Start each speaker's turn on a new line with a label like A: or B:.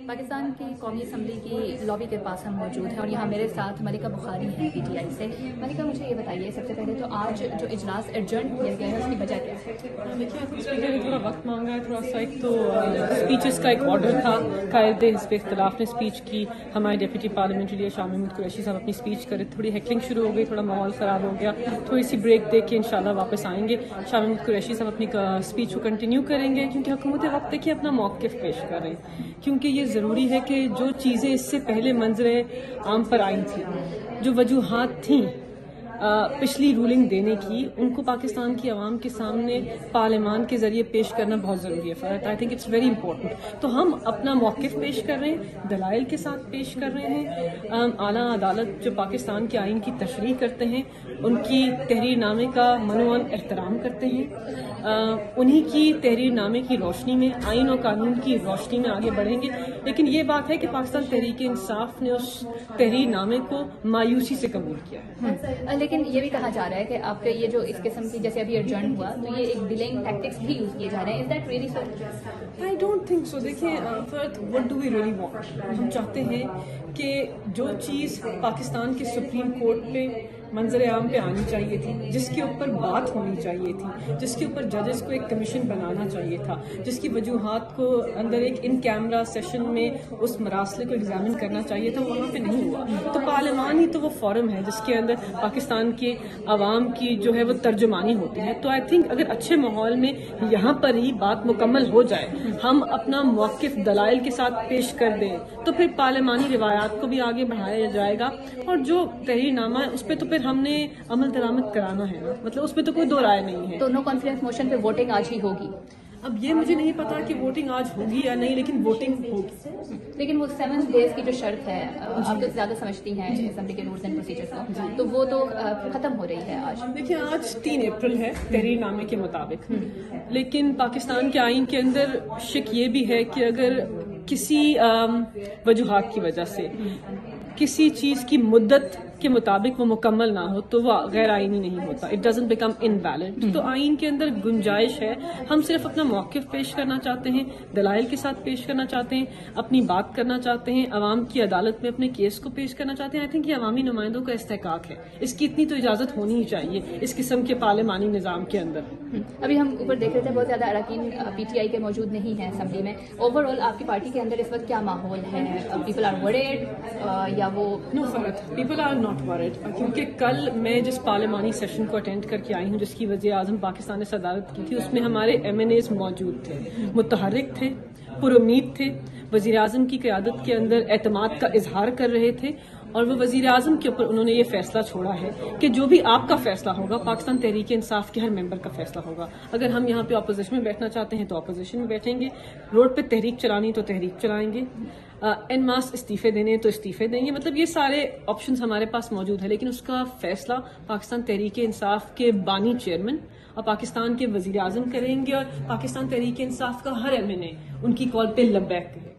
A: پاکستان کی قومی اسمبلی کی لابی کے پاس ہم موجود ہیں اور یہاں میرے ساتھ ملکہ بخاری ہیں PTI سے. ملکہ مجھے یہ بتائیے سب سے پہلے تو آج جو اجلاس ایڈجرن کیا گیا ہے اس کی وجہ کیا ہے؟
B: دیکھیے اسپیکر نے تھوڑا وقت مانگا ہے تھوڑا سا. ایک تو اسپیچز کا ایک آرڈر تھا قائد حزب اختلاف نے اسپیچ کی. ہمارے deputy parliamentary leader Shah Mahmood Qureshi صاحب اپنی اسپیچ کرے, تھوڑی ہیکلنگ شروع ہو گئی, تھوڑا ماحول خراب ہو گیا, تھوڑی سی بریک دے کے انشاءاللہ واپس آئیں گے. شاہ محمود قریشی صاحب اپنی اسپیچ کو کنٹینیو کریں گے کیونکہ حکومت وقت دیکھیے اپنا موقف پیش کر رہے ہیں, کیونکہ یہ ضروری ہے کہ جو چیزیں اس سے پہلے منظر عام پر آئی تھیں, جو وجوہات تھیں پچھلی رولنگ دینے کی, ان کو پاکستان کی عوام کے سامنے پارلیمان کے ذریعے پیش کرنا بہت ضروری ہے. I think it's very important. تو ہم اپنا موقف پیش کر رہے ہیں, دلائل کے ساتھ پیش کر رہے ہیں. اعلیٰ عدالت جو پاکستان کے آئین کی تشریح کرتے ہیں, ان کی تحریر نامے کا منوعاً احترام کرتے ہیں, انہی کی تحریر نامے کی روشنی میں, آئین و قانون کی روشنی میں آگے بڑھیں گے. لیکن یہ بات ہے کہ پاکستان تحریک انصاف نے اس تحریر نامے کو مایوسی سے قبول کیا ہے.
A: لیکن یہ بھی کہا جا رہا ہے کہ آپ کے یہ جو اس قسم کی جیسے ابھی ایڈجرن ہوا تو یہ ایک ڈیلیئنگ ٹیکٹکس بھی یوز کیے جا رہے ہیں. Is that really so?
B: I don't think so. دیکھیں فرد what do we really want. ہم چاہتے ہیں کہ جو چیز پاکستان کے سپریم کورٹ پہ منظر عام پہ آنی چاہیے تھی, جس کے اوپر بات ہونی چاہیے تھی, جس کے اوپر ججز کو ایک کمیشن بنانا چاہیے تھا, جس کی وجوہات کو اندر ایک ان کیمرہ سیشن میں اس مراسلے کو ایگزامن کرنا چاہیے تھا, وہاں پہ نہیں ہوا. تو پارلیمان ہی تو وہ فورم ہے جس کے اندر پاکستان کے عوام کی جو ہے وہ ترجمانی ہوتی ہے. تو آئی تھنک اگر اچھے ماحول میں یہاں پر ہی بات مکمل ہو جائے, ہم اپنا موقف دلائل کے ساتھ پیش کر دیں, تو پھر پارلیمانی روایات کو بھی آگے بڑھایا جائے گا. اور جو تحریر نامہ ہے اس پہ تو پھر ہم نے عمل درآمد کرانا ہے, مطلب اس میں تو کوئی دو رائے نہیں ہے.
A: تو نو کانفیڈنس موشن پہ ووٹنگ آج ہی ہوگی؟
B: اب یہ مجھے نہیں پتا کہ ووٹنگ آج ہوگی یا نہیں, لیکن ووٹنگ ہوگی.
A: لیکن وہ 7 days کی جو شرط ہے, آپ تو زیادہ سمجھتی ہیں اسمبلی کے رولز اینڈ پروسیجرز کو, تو وہ تو ختم ہو رہی ہے آج.
B: دیکھیں آج 3 اپریل ہے تحریر نامے کے مطابق, لیکن پاکستان کے آئین کے اندر شک یہ بھی ہے کہ اگر کسی وجوہات کی وجہ سے کسی چیز کی مدت کے مطابق وہ مکمل نہ ہو تو وہ غیر آئینی نہیں ہوتا. It doesn't become invalid. تو آئین کے اندر گنجائش ہے. ہم صرف اپنا موقف پیش کرنا چاہتے ہیں, دلائل کے ساتھ پیش کرنا چاہتے ہیں, اپنی بات کرنا چاہتے ہیں, عوام کی عدالت میں اپنے کیس کو پیش کرنا چاہتے ہیں. آئی تھنک یہ عوامی نمائندوں کا استحقاق ہے, اس کی اتنی تو اجازت ہونی ہی چاہیے اس قسم کے پارلیمانی نظام کے اندر.
A: ابھی ہم اوپر دیکھ رہے تھے بہت زیادہ اراکین PTI کے موجود نہیں ہیں اسمبلی میں. اوور آل آپ کی پارٹی کے اندر اس وقت کیا ماحول ہے؟ پیپل آر ورڈ یا وہ
B: نو فرق, پیپل آر ناٹ ورڈ. کیونکہ کل میں جس پارلیمانی سیشن کو اٹینڈ کر کے آئی ہوں جس کی وزیر اعظم پاکستان نے صدارت کی تھی, اس میں ہمارے MNAs موجود تھے, متحرک تھے, پر امید تھے, وزیر اعظم کی قیادت کے اندر اعتماد کا اظہار کر رہے تھے. اور وہ وزیر اعظم کے اوپر انہوں نے یہ فیصلہ چھوڑا ہے کہ جو بھی آپ کا فیصلہ ہوگا پاکستان تحریک انصاف کے ہر ممبر کا فیصلہ ہوگا. اگر ہم یہاں پہ اپوزیشن میں بیٹھنا چاہتے ہیں تو اپوزیشن میں بیٹھیں گے, روڈ پہ تحریک چلانی تو تحریک چلائیں گے, ان ماس استعفے دینے تو استعفے دیں گے. مطلب یہ سارے آپشنز ہمارے پاس موجود ہے, لیکن اس کا فیصلہ پاکستان تحریک انصاف کے بانی چیئرمین اور پاکستان کے وزیر اعظم کریں گے, اور پاکستان تحریک انصاف کا ہر MNA ان کی کال پہ لبیک کرے.